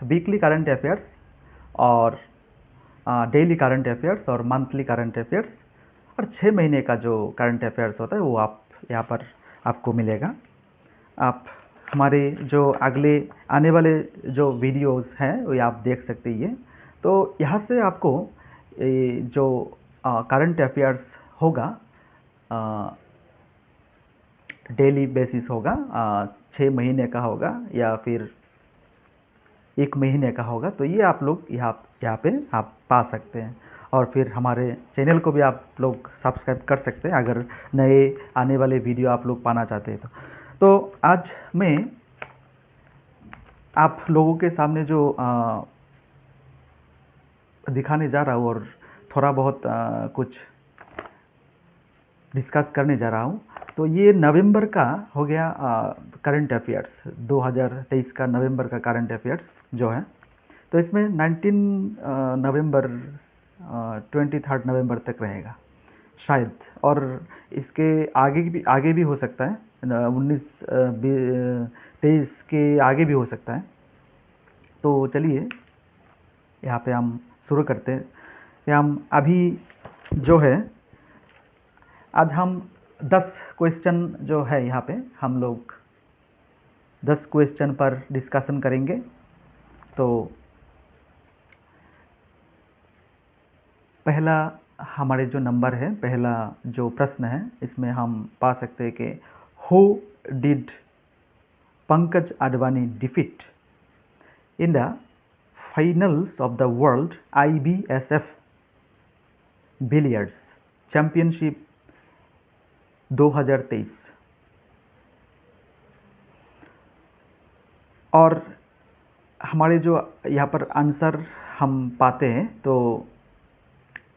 Weekly current affairs और daily current affairs और monthly current affairs और 6 महीने का जो करंट अफेयर्स होता है वो आप यहाँ पर आपको मिलेगा। आप हमारे जो अगले आने वाले जो वीडियोस हैं वो आप देख सकते हैं। तो यहाँ से आपको जो करंट अफेयर्स होगा डेली बेसिस होगा, 6 महीने का होगा या फिर 1 महीने का होगा, तो ये आप लोग यहाँ पे आप पा सकते हैं। और फिर हमारे चैनल को भी आप लोग सब्सक्राइब कर सकते हैं अगर नए आने वाले वीडियो आप लोग पाना चाहते हैं तो आज मैं आप लोगों के सामने जो दिखाने जा रहा हूँ और थोड़ा बहुत कुछ डिस्कस करने जा रहा हूँ। तो ये नवंबर का हो गया करंट अफेयर्स, 2023 का नवंबर का करंट अफेयर्स जो है। तो इसमें 19 नवंबर 23 नवंबर तक रहेगा शायद, और इसके आगे भी हो सकता है, 19-23 के आगे भी हो सकता है। तो चलिए यहाँ पे हम शुरू करते हैं। हम अभी जो है आज हम 10 क्वेश्चन जो है यहाँ पे हम लोग 10 क्वेश्चन पर डिस्कशन करेंगे। तो पहला हमारे जो नंबर है, पहला जो प्रश्न है, इसमें हम पा सकते हैं कि who did Pankaj Advani defeat in the finals of the world IBSF billiards championship 2023। और हमारे जो यहाँ पर आंसर हम पाते हैं, तो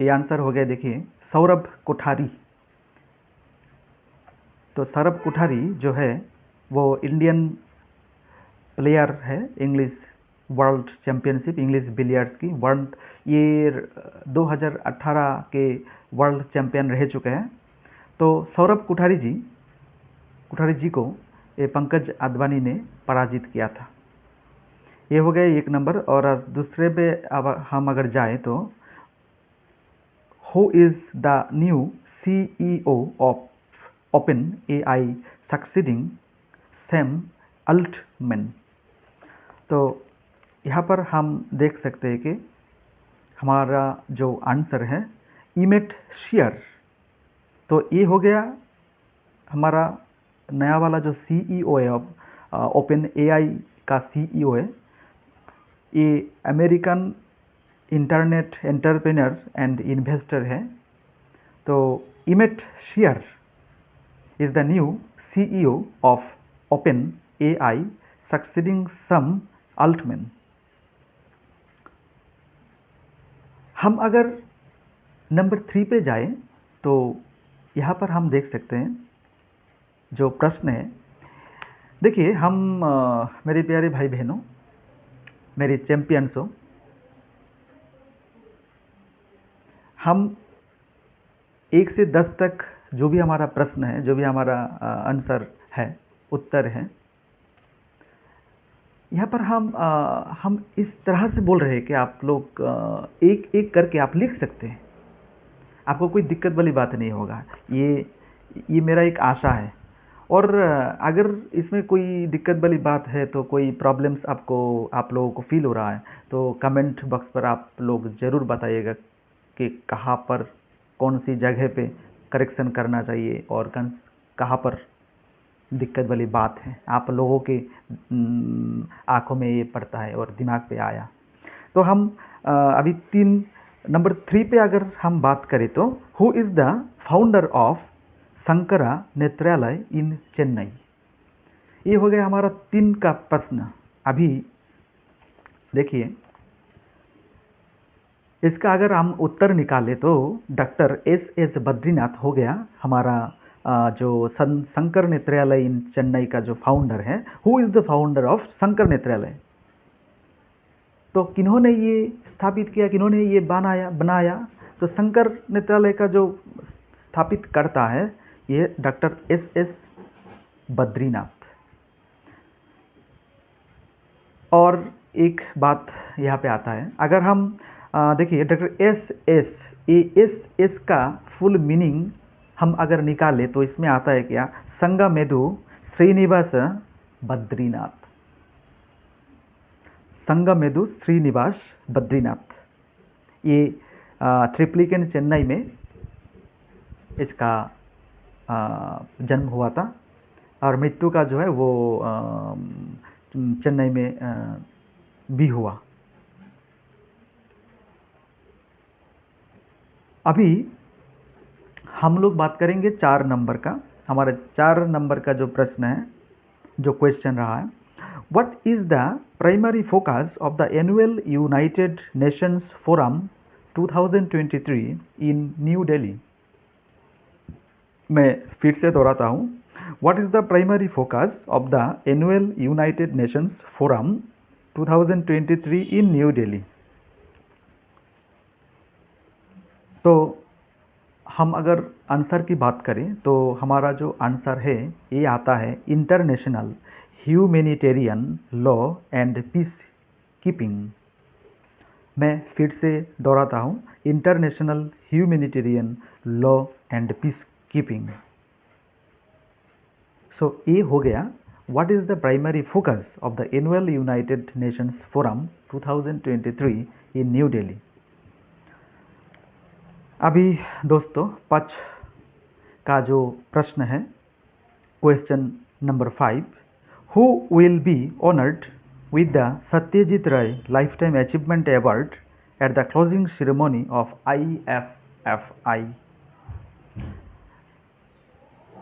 ये आंसर हो गया, देखिए, सौरभ कोठारी। तो सौरभ कोठारी जो है वो इंडियन प्लेयर है, English world championship English billiards की वर्ल्ड, ये 2018 के वर्ल्ड चैम्पियन रह चुके हैं। तो सौरभ कोठारी जी को ये पंकज अडवाणी ने पराजित किया था। ये हो गया एक नंबर। और दूसरे पे अब हम अगर जाएं तो who is the new CEO of OpenAI succeeding Sam Altman. तो यहाँ पर हम देख सकते हैं कि हमारा जो आंसर है इमेट शियर। तो ये हो गया हमारा नया वाला जो CEO है अब OpenAI का CEO है, ये American internet entrepreneur and investor है। तो Emmett Shear is the new CEO of OpenAI succeeding Sam Altman. हम अगर नंबर 3 पे जाएं तो यहाँ पर हम देख सकते हैं जो प्रश्न है। देखिए, हम मेरे प्यारे भाई बहनों, मेरे चैंपियंस हो, हम 1 से 10 तक जो भी हमारा प्रश्न है, जो भी हमारा आंसर है, उत्तर है, यहाँ पर हम इस तरह से बोल रहे हैं कि आप लोग एक एक करके आप लिख सकते हैं, आपको कोई दिक्कत वाली बात नहीं होगा। ये मेरा एक आशा है। और अगर इसमें कोई दिक्कत वाली बात है, तो कोई प्रॉब्लम्स आप लोगों को फील हो रहा है, तो कमेंट बॉक्स पर आप लोग ज़रूर बताइएगा कि कहाँ पर, कौन सी जगह पे करेक्शन करना चाहिए और कहाँ पर दिक्कत वाली बात है। आप लोगों के आँखों में ये पड़ता है और दिमाग पे आया। तो हम अभी नंबर 3 पे अगर हम बात करें तो who is the founder of Sankara Nethralaya in Chennai. ये हो गया हमारा 3 का प्रश्न। अभी देखिए, इसका अगर हम उत्तर निकालें तो डॉक्टर S बद्रीनाथ हो गया हमारा जो शंकर नेत्रालय इन चेन्नई का जो फाउंडर है। Who is the founder of Shankar Netralaya. तो किन्होंने ये स्थापित किया, किन्होंने ये बनाया? तो शंकर नेत्रालय का जो स्थापित करता है ये डॉक्टर S बद्रीनाथ। और एक बात यहाँ पे आता है, अगर हम देखिए डॉक्टर एस एस का फुल मीनिंग हम अगर निकालें तो इसमें आता है क्या, संगमेदु श्रीनिवास बद्रीनाथ। संगमेदु श्रीनिवास बद्रीनाथ, ये ट्रिप्लिकेन चेन्नई में इसका जन्म हुआ था और मृत्यु का जो है वो चेन्नई में भी हुआ। अभी हम लोग बात करेंगे 4 नंबर का। हमारा 4 नंबर का जो प्रश्न है, जो क्वेश्चन रहा है, what is the primary focus of the annual United Nations forum 2023 in New Delhi. मैं फिर से दोहराता हूँ, what is the primary focus of the annual United Nations forum 2023 in New Delhi. तो हम अगर आंसर की बात करें तो हमारा जो आंसर है ये आता है international humanitarian law and peace keeping. मैं फिर से दोहराता हूँ, international humanitarian law and peace keeping. So ये हो गया what is the primary focus of the annual United Nations forum 2023 in New Delhi. अभी दोस्तों 5 का जो प्रश्न है, question number 5, who will be honoured with the Satyajit Ray life time achievement award at the closing ceremony of IFFI।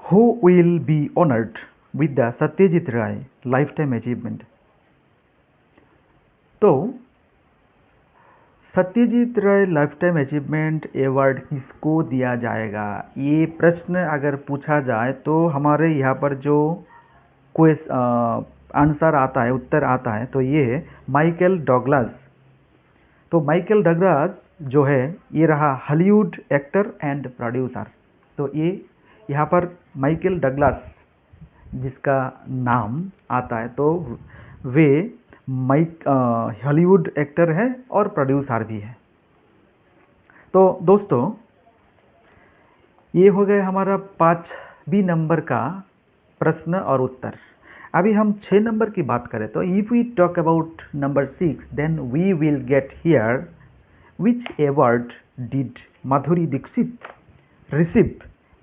Who will be honoured with the Satyajit Ray life time achievement. तो Satyajit Ray life time achievement award किसको दिया जाएगा, ये प्रश्न अगर पूछा जाए तो हमारे यहाँ पर जो आंसर आता है, उत्तर आता है, तो ये है माइकल डगलस। तो माइकल डगलस जो है ये रहा हॉलीवुड एक्टर एंड प्रोड्यूसर। तो ये यहाँ पर माइकल डगलस जिसका नाम आता है, तो वे हॉलीवुड एक्टर है और प्रोड्यूसर भी है। तो दोस्तों ये हो गया हमारा 5 नंबर का प्रश्न और उत्तर। अभी हम 6 नंबर की बात करें तो if we talk about number 6 then we will get here which award did Madhuri Dixit receive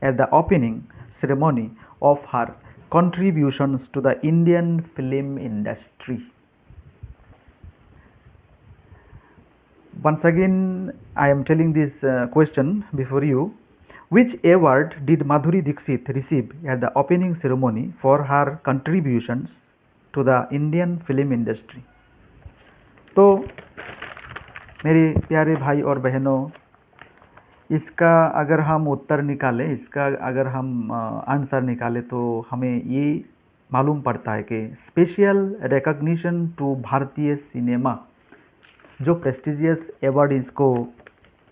at the opening ceremony of her contributions to the Indian film industry। Once again I am telling this question before you, which award did Madhuri Dixit receive at the opening ceremony for her contributions to the Indian film industry। तो मेरे प्यारे भाई और बहनों, इसका अगर हम उत्तर निकालें, इसका अगर हम आंसर निकालें तो हमें ये मालूम पड़ता है कि स्पेशल रिकॉग्निशन टू भारतीय सिनेमा, जो प्रेस्टिजियस अवार्ड इसको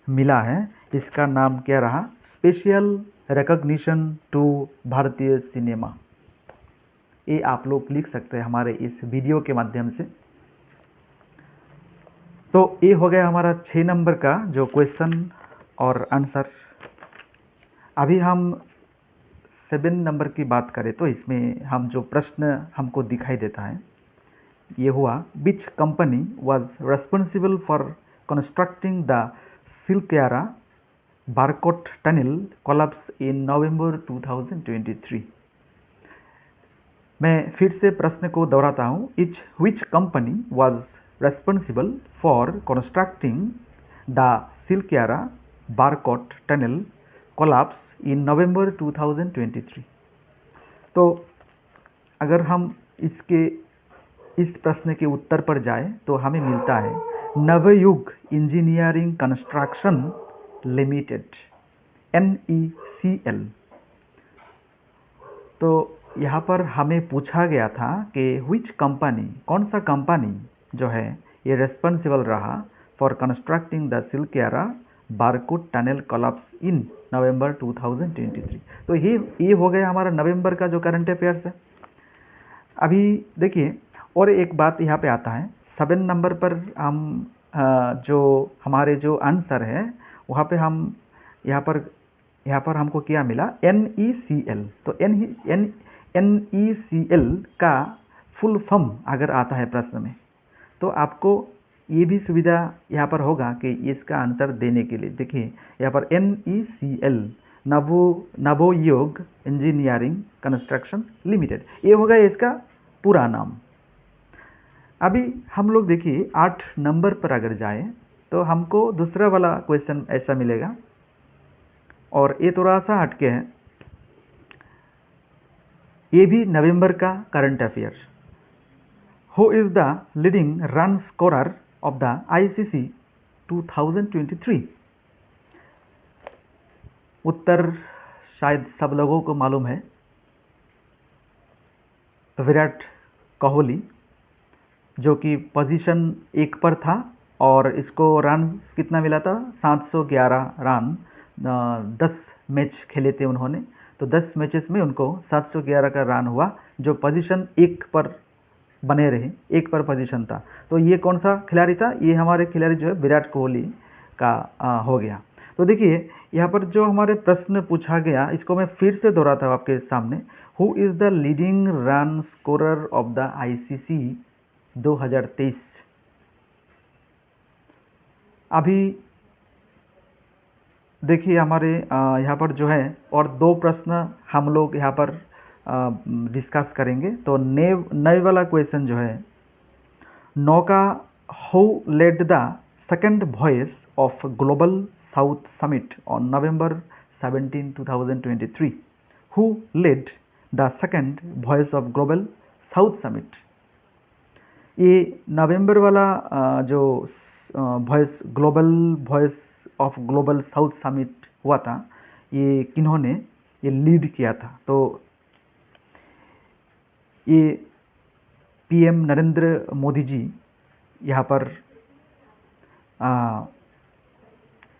मिला है, इसका नाम क्या रहा, स्पेशल रिकॉग्निशन टू भारतीय सिनेमा। ये आप लोग लिख सकते हैं हमारे इस वीडियो के माध्यम से। तो ये हो गया हमारा 6 नंबर का जो क्वेश्चन और आंसर। अभी हम 7 नंबर की बात करें तो इसमें हम जो प्रश्न हमको दिखाई देता है ये हुआ, which company was responsible for constructing the Silkyara Barkot tunnel collapse in November 2023। मैं फिर से प्रश्न को दोहराता हूँ, which company was responsible for constructing the Silkyara Barkot tunnel collapse in November 2023। तो अगर हम इस प्रश्न के उत्तर पर जाए तो हमें मिलता है Navyug engineering construction limited, NECL। तो यहाँ पर हमें पूछा गया था कि विच कंपनी, कौन सा कंपनी जो है ये रेस्पॉन्सिबल रहा for constructing the Silkyara Barkot tunnel collapse in November 2023। तो ये हो गया हमारा नवंबर का जो करंट अफेयर्स है। अभी देखिए और एक बात यहाँ पे आता है, 7 नंबर पर हम जो हमारे जो आंसर है वहाँ पे हम यहाँ पर हमको क्या मिला, NECL। तो NECL का फुल फॉर्म अगर आता है प्रश्न में तो आपको ये भी सुविधा यहाँ पर होगा कि इसका आंसर देने के लिए। देखिए यहाँ पर NECL नवोयोग इंजीनियरिंग कंस्ट्रक्शन लिमिटेड, ये होगा इसका पूरा नाम। अभी हम लोग देखिए 8 नंबर पर अगर जाए तो हमको दूसरा वाला क्वेश्चन ऐसा मिलेगा, और ये थोड़ा सा हटके है, ये भी नवंबर का current affair. Who is the leading run scorer of the ICC 2023? उत्तर शायद सब लोगों को मालूम है, विराट कोहली, जो कि पोजीशन 1 पर था और इसको रन कितना मिला था, 711 रन। 10 मैच खेले थे उन्होंने, तो 10 मैचेस में उनको 711 का रन हुआ, जो पोजीशन 1 पर बने रहे, 1 पर पोजीशन था। तो ये कौन सा खिलाड़ी था, ये हमारे खिलाड़ी जो है विराट कोहली का हो गया। तो देखिए यहाँ पर जो हमारे प्रश्न पूछा गया, इसको मैं फिर से दोहराता हूँ आपके सामने। Who is the leading run scorer of the ICC 2023? अभी देखिए हमारे यहाँ पर जो है और 2 प्रश्न हम लोग यहाँ पर डिस्कस करेंगे। तो नए वाला क्वेश्चन जो है, नौका who led the second Voice of Global South Summit on November 17, 2023? Who led the second Voice of Global South Summit? ये नवंबर वाला जो Voice of Global South Summit हुआ था, ये किन्होंने ये लीड किया था? तो ये PM नरेंद्र मोदी जी यहाँ पर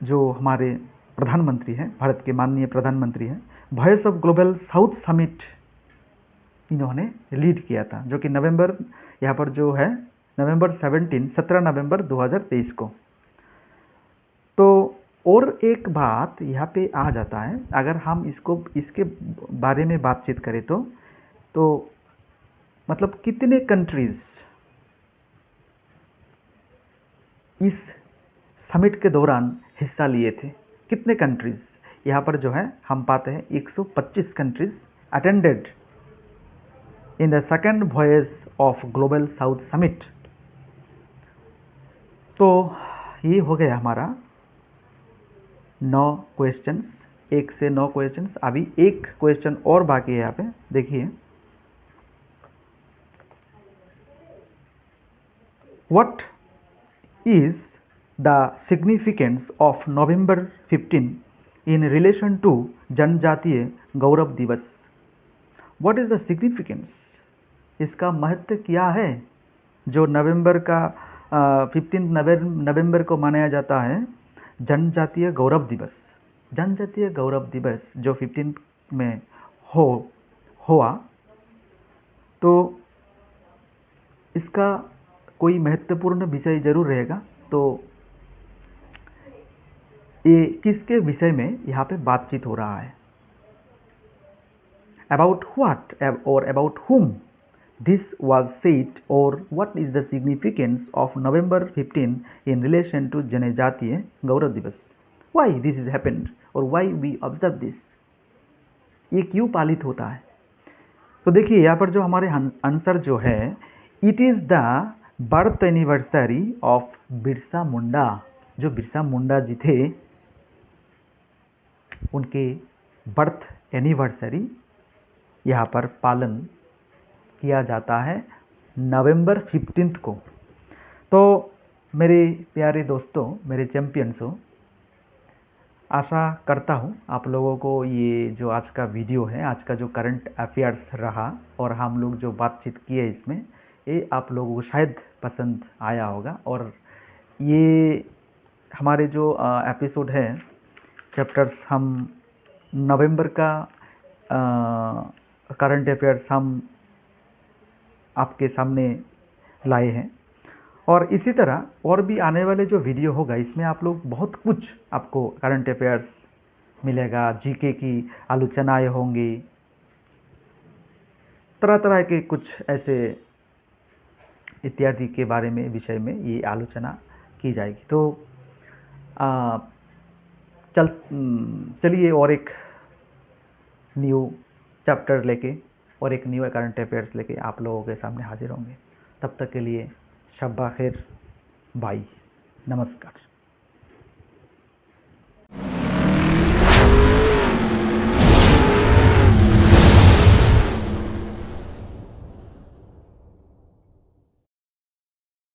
जो हमारे प्रधानमंत्री हैं, भारत के माननीय प्रधानमंत्री हैं, voice of Global South summit इन्होंने लीड किया था, जो कि नवंबर यहाँ पर जो है November 17 नवंबर 2023 को। तो और एक बात यहाँ पे आ जाता है, अगर हम इसके बारे में बातचीत करें तो मतलब कितने कंट्रीज़ इस समिट के दौरान हिस्सा लिए थे, कितने कंट्रीज़? यहाँ पर जो है हम पाते हैं 125 countries attended in the second Voice of Global South summit. तो ये हो गया हमारा 9 क्वेश्चंस, 1 से 9 क्वेश्चंस। अभी एक क्वेश्चन और बाकी है यहाँ पे, देखिए। What is the significance of November 15 in relation to Janjatiya Gaurav दिवस? व्हाट इज द सिग्निफिकेंस, इसका महत्व क्या है जो नवंबर का 15 नवंबर को मनाया जाता है जनजातीय गौरव दिवस? जनजातीय गौरव दिवस जो 15 में हुआ, तो इसका कोई महत्वपूर्ण विषय जरूर रहेगा। तो ये किसके विषय में यहाँ पे बातचीत हो रहा है? अबाउट व्हाट और about whom this was said, or what is the significance of November 15 in relation to जनजातीय गौरव दिवस? Why this is happened or why we observe this? ये क्यों पालित होता है? तो देखिए यहाँ पर जो हमारे आंसर जो है, it is the birth anniversary of Birsa Munda. जो बिरसा मुंडा जी थे, उनके बर्थ एनिवर्सरी यहाँ पर पालन किया जाता है नवंबर 15 को। तो मेरे प्यारे दोस्तों, मेरे चैम्पियंसों, आशा करता हूँ आप लोगों को ये जो आज का वीडियो है, आज का जो करंट अफेयर्स रहा और हम लोग जो बातचीत किए इसमें, ये आप लोगों को शायद पसंद आया होगा। और ये हमारे जो एपिसोड है, चैप्टर्स, हम नवंबर का करंट अफेयर्स हम आपके सामने लाए हैं। और इसी तरह और भी आने वाले जो वीडियो होगा इसमें आप लोग बहुत कुछ आपको करंट अफेयर्स मिलेगा, जीके की आलोचनाएँ होंगी, तरह तरह के कुछ ऐसे इत्यादि के बारे में विषय में ये आलोचना की जाएगी। तो आ, चलिए और एक न्यू चैप्टर लेके और एक न्यू करंट अफेयर्स लेके आप लोगों के सामने हाजिर होंगे। तब तक के लिए शब्बा खैर, बाय, नमस्कार।